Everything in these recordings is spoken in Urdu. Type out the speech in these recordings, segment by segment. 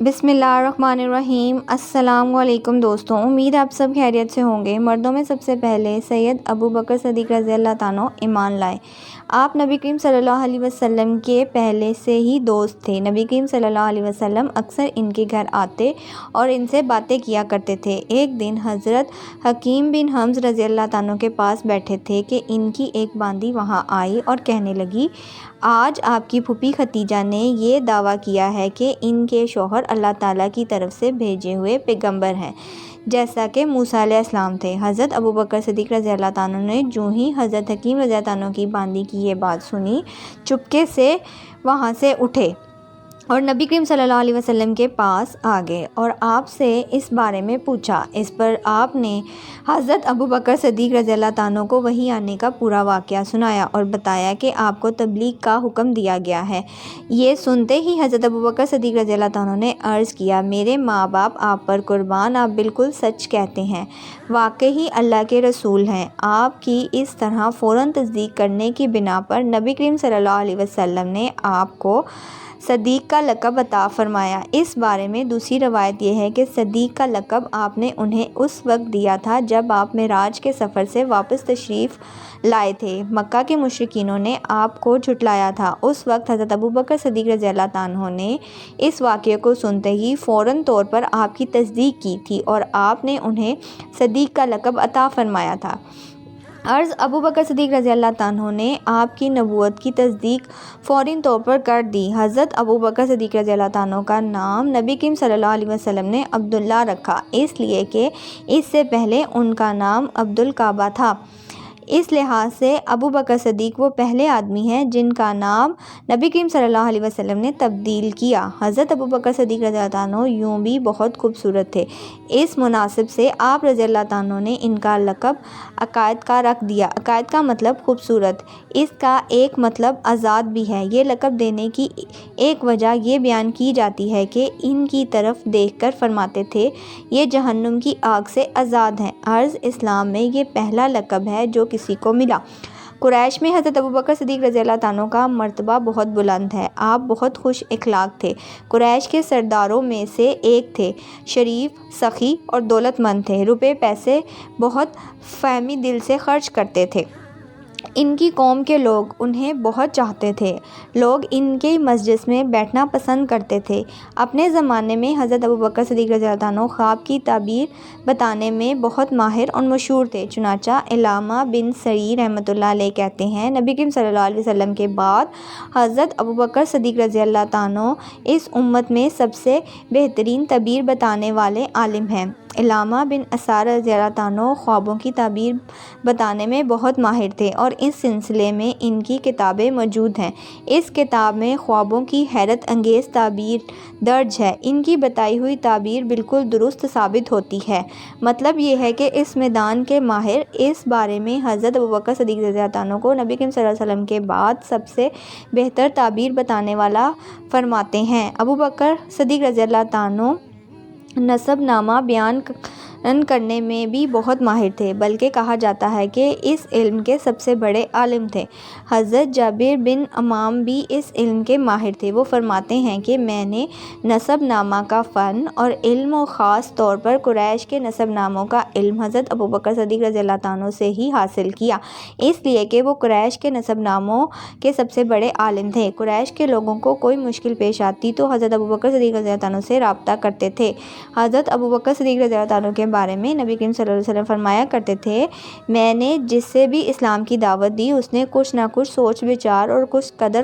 بسم اللہ الرحمن الرحیم۔ السلام علیکم دوستوں، امید آپ سب خیریت سے ہوں گے۔ مردوں میں سب سے پہلے سید ابو بکر صدیق رضی اللہ تعالیٰ عنہ ایمان لائے۔ آپ نبی کریم صلی اللہ علیہ وسلم کے پہلے سے ہی دوست تھے۔ نبی کریم صلی اللہ علیہ وسلم اکثر ان کے گھر آتے اور ان سے باتیں کیا کرتے تھے۔ ایک دن حضرت حکیم بن حزم رضی اللہ تعالیٰ عنہ کے پاس بیٹھے تھے کہ ان کی ایک باندی وہاں آئی اور کہنے لگی، آج آپ کی پھوپھی ختیجہ نے یہ دعویٰ کیا ہے کہ ان کے شوہر اللہ تعالیٰ کی طرف سے بھیجے ہوئے پیغمبر ہیں، جیسا کہ موسیٰ علیہ السلام تھے۔ حضرت ابو بکر صدیق رضی اللہ تعالیٰ عنہ نے جو ہی حضرت حکیم رضی اللہ تعالیٰ عنہ کی باندی کی یہ بات سنی، چپکے سے وہاں سے اٹھے اور نبی کریم صلی اللہ علیہ وسلم کے پاس آ گئے اور آپ سے اس بارے میں پوچھا۔ اس پر آپ نے حضرت ابو بکر صدیق رضی اللہ تعالیٰ عنہ کو وحی آنے کا پورا واقعہ سنایا اور بتایا کہ آپ کو تبلیغ کا حکم دیا گیا ہے۔ یہ سنتے ہی حضرت ابو بکر صدیق رضی اللہ تعالیٰ عنہ نے عرض کیا، میرے ماں باپ آپ پر قربان، آپ بالکل سچ کہتے ہیں، واقعی اللہ کے رسول ہیں۔ آپ کی اس طرح فوراً تصدیق کرنے کی بنا پر نبی کریم صلی اللہ علیہ وسلم نے آپ کو صدیق کا لقب عطا فرمایا۔ اس بارے میں دوسری روایت یہ ہے کہ صدیق کا لقب آپ نے انہیں اس وقت دیا تھا جب آپ معراج کے سفر سے واپس تشریف لائے تھے۔ مکہ کے مشرکینوں نے آپ کو جھٹلایا تھا۔ اس وقت حضرت ابو بکر صدیق رضی اللہ تعالیٰ عنہ نے اس واقعے کو سنتے ہی فوراً طور پر آپ کی تصدیق کی تھی اور آپ نے انہیں صدیق کا لقب عطا فرمایا تھا۔ عرض ابو بکر صدیق رضی اللہ تعالیٰ عنہ نے آپ کی نبوت کی تصدیق فوری طور پر کر دی۔ حضرت ابو بکر صدیق رضی اللہ تعالیٰ عنہ کا نام نبی کریم صلی اللہ علیہ وسلم نے عبداللہ رکھا، اس لیے کہ اس سے پہلے ان کا نام عبدالکعبہ تھا۔ اس لحاظ سے ابو بکر صدیق وہ پہلے آدمی ہیں جن کا نام نبی کریم صلی اللہ علیہ وسلم نے تبدیل کیا۔ حضرت ابو بکر صدیق رضی اللہ عنہ یوں بھی بہت خوبصورت تھے، اس مناسب سے آپ رضی اللہ عنہ نے ان کا لقب عقائد کا رکھ دیا۔ عقائد کا مطلب خوبصورت، اس کا ایک مطلب آزاد بھی ہے۔ یہ لقب دینے کی ایک وجہ یہ بیان کی جاتی ہے کہ ان کی طرف دیکھ کر فرماتے تھے، یہ جہنم کی آگ سے آزاد ہیں۔ عرض اسلام میں یہ پہلا لقب ہے جو کسی کو ملا۔ قریش میں حضرت ابو بکر صدیق رضی اللہ عنہ کا مرتبہ بہت بلند ہے۔ آپ بہت خوش اخلاق تھے، قریش کے سرداروں میں سے ایک تھے، شریف، سخی اور دولت مند تھے، روپے پیسے بہت فہمی دل سے خرچ کرتے تھے۔ ان کی قوم کے لوگ انہیں بہت چاہتے تھے، لوگ ان کے مجلس میں بیٹھنا پسند کرتے تھے۔ اپنے زمانے میں حضرت ابو بکر صدیق رضی اللہ عنہ خواب کی تعبیر بتانے میں بہت ماہر اور مشہور تھے۔ چنانچہ علامہ بن سری رحمۃ اللہ علیہ کہتے ہیں، نبی کریم صلی اللہ علیہ وسلم کے بعد حضرت ابو بکر صدیق رضی اللہ عنہ اس امت میں سب سے بہترین تعبیر بتانے والے عالم ہیں۔ علامہ بن اسار رضی اللہ عنہ خوابوں کی تعبیر بتانے میں بہت ماہر تھے اور اس سلسلے میں ان کی کتابیں موجود ہیں۔ اس کتاب میں خوابوں کی حیرت انگیز تعبیر درج ہے۔ ان کی بتائی ہوئی تعبیر بالکل درست ثابت ہوتی ہے۔ مطلب یہ ہے کہ اس میدان کے ماہر اس بارے میں حضرت ابو بکر صدیق رضی اللہ عنہ کو نبی کریم صلی اللہ علیہ وسلم کے بعد سب سے بہتر تعبیر بتانے والا فرماتے ہیں۔ ابو بکر صدیق رضی اللہ عنہ نسب نامہ بیان کرنے میں بھی بہت ماہر تھے، بلکہ کہا جاتا ہے کہ اس علم کے سب سے بڑے عالم تھے۔ حضرت جابر بن عمام بھی اس علم کے ماہر تھے۔ وہ فرماتے ہیں کہ میں نے نسب نامہ کا فن اور علم و خاص طور پر قریش کے نسب ناموں کا علم حضرت ابو بکر صدیق رضی اللہ عنہ سے ہی حاصل کیا، اس لیے کہ وہ قریش کے نسب ناموں کے سب سے بڑے عالم تھے۔ قریش کے لوگوں کو کوئی مشکل پیش آتی تو حضرت ابو بکر صدیق رضی اللہ عنہ سے رابطہ کرتے تھے۔ حضرت ابو بکر صدیق رضی اللہ عنہ کے بارے میں نبی کریم صلی اللہ علیہ وسلم فرمایا کرتے تھے، میں نے جس سے بھی اسلام کی دعوت دی اس نے کچھ نہ کچھ سوچ بچار اور کچھ قدر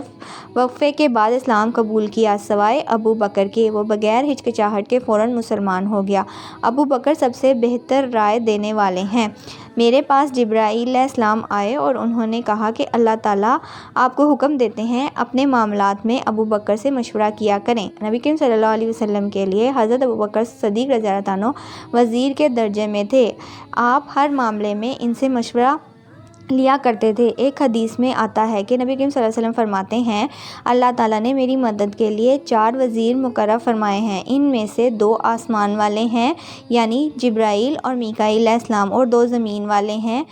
وقفے کے بعد اسلام قبول کیا، سوائے ابو بکر کے، وہ بغیر ہچکچاہٹ کے فوراً مسلمان ہو گیا۔ ابو بکر سب سے بہتر رائے دینے والے ہیں۔ میرے پاس جبرائیل علیہ السلام آئے اور انہوں نے کہا کہ اللہ تعالیٰ آپ کو حکم دیتے ہیں اپنے معاملات میں ابو بکر سے مشورہ کیا کریں۔ نبی کریم صلی اللہ علیہ وسلم کے لیے حضرت ابو بکر صدیق رضی اللہ عنہ وزیر کے درجے میں تھے۔ آپ ہر معاملے میں ان سے مشورہ لیا کرتے تھے۔ ایک حدیث میں آتا ہے کہ نبی کریم صلی اللہ علیہ وسلم فرماتے ہیں، اللہ تعالیٰ نے میری مدد کے لیے 4 وزیر مقرر فرمائے ہیں، ان میں سے 2 آسمان والے ہیں یعنی جبرائیل اور میکائیل علیہ السلام، اور 2 زمین والے ہیں،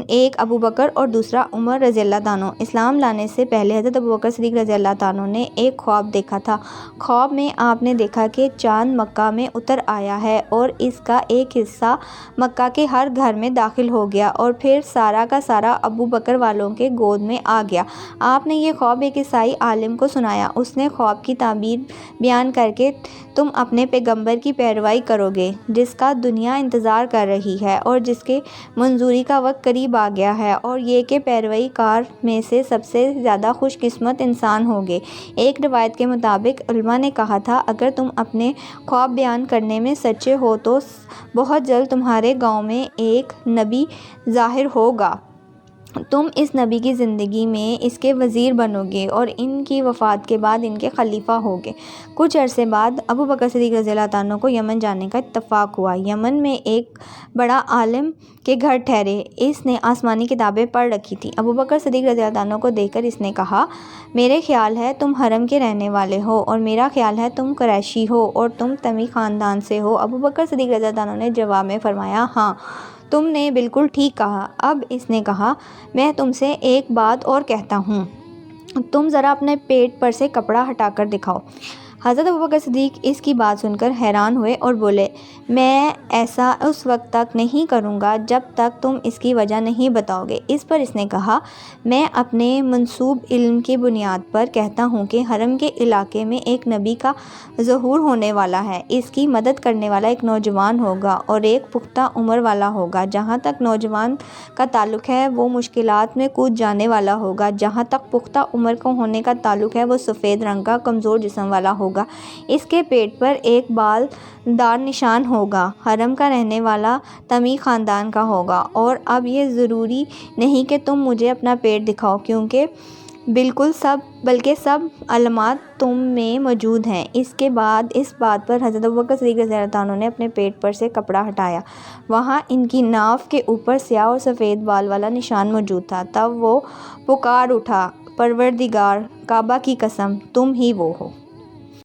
ایک ابو بکر اور دوسرا عمر رضی اللہ تعالیٰ عنہ۔ اسلام لانے سے پہلے حضرت ابو بکر صدیق رضی اللہ تعالیٰ عنہ نے ایک خواب دیکھا تھا۔ خواب میں آپ نے دیکھا کہ چاند مکہ میں اتر آیا ہے اور اس کا ایک حصہ مکہ کے ہر گھر میں داخل ہو گیا اور پھر سارا کا سارا ابو بکر والوں کے گود میں آ گیا۔ آپ نے یہ خواب ایک عیسائی عالم کو سنایا۔ اس نے خواب کی تعبیر بیان کر کے تم اپنے پیغمبر کی پیروی کرو گے جس کا دنیا انتظار کر رہی ہے اور جس کے منظوری کا وقت قریب آ گیا ہے، اور یہ کہ پیروی کار میں سے سب سے زیادہ خوش قسمت انسان ہوگے۔ ایک روایت کے مطابق علماء نے کہا تھا، اگر تم اپنے خواب بیان کرنے میں سچے ہو تو بہت جلد تمہارے گاؤں میں ایک نبی ظاہر ہوگا، تم اس نبی کی زندگی میں اس کے وزیر بنو گے اور ان کی وفات کے بعد ان کے خلیفہ ہوگے۔ کچھ عرصے بعد ابو بکر صدیق رضی اللہ تعالیٰ عنہ کو یمن جانے کا اتفاق ہوا۔ یمن میں ایک بڑا عالم کے گھر ٹھہرے۔ اس نے آسمانی کتابیں پڑھ رکھی تھیں۔ ابو بکر صدیق رضی اللہ تعالیٰ عنہ کو دیکھ کر اس نے کہا، میرے خیال ہے تم حرم کے رہنے والے ہو اور میرا خیال ہے تم قریشی ہو اور تم تمی خاندان سے ہو۔ ابو بکر صدیق رضی اللہ تعالیٰ عنہ نے جواب میں فرمایا، ہاں تم نے بالکل ٹھیک کہا۔ اب اس نے کہا، میں تم سے ایک بات اور کہتا ہوں، تم ذرا اپنے پیٹ پر سے کپڑا ہٹا کر دکھاؤ۔ حضرت ابوبکر صدیق اس کی بات سن کر حیران ہوئے اور بولے، میں ایسا اس وقت تک نہیں کروں گا جب تک تم اس کی وجہ نہیں بتاؤ گے۔ اس پر اس نے کہا، میں اپنے منسوب علم کی بنیاد پر کہتا ہوں کہ حرم کے علاقے میں ایک نبی کا ظہور ہونے والا ہے۔ اس کی مدد کرنے والا ایک نوجوان ہوگا اور ایک پختہ عمر والا ہوگا۔ جہاں تک نوجوان کا تعلق ہے وہ مشکلات میں کود جانے والا ہوگا، جہاں تک پختہ عمر کو ہونے کا تعلق ہے وہ سفید رنگ کا کمزور جسم والا ہوگا۔ اس کے پیٹ پر ایک بال دار نشان ہوگا، حرم کا رہنے والا تمی خاندان کا ہوگا۔ اور اب یہ ضروری نہیں کہ تم مجھے اپنا پیٹ دکھاؤ کیونکہ بلکہ سب علامات تم میں موجود ہیں۔ اس کے بعد اس بات پر حضرت ابوبکر صدیق رضی اللہ عنہ نے اپنے پیٹ پر سے کپڑا ہٹایا۔ وہاں ان کی ناف کے اوپر سیاہ اور سفید بال والا نشان موجود تھا۔ تب وہ پکار اٹھا، پروردگار، کعبہ کی قسم، تم ہی وہ ہو۔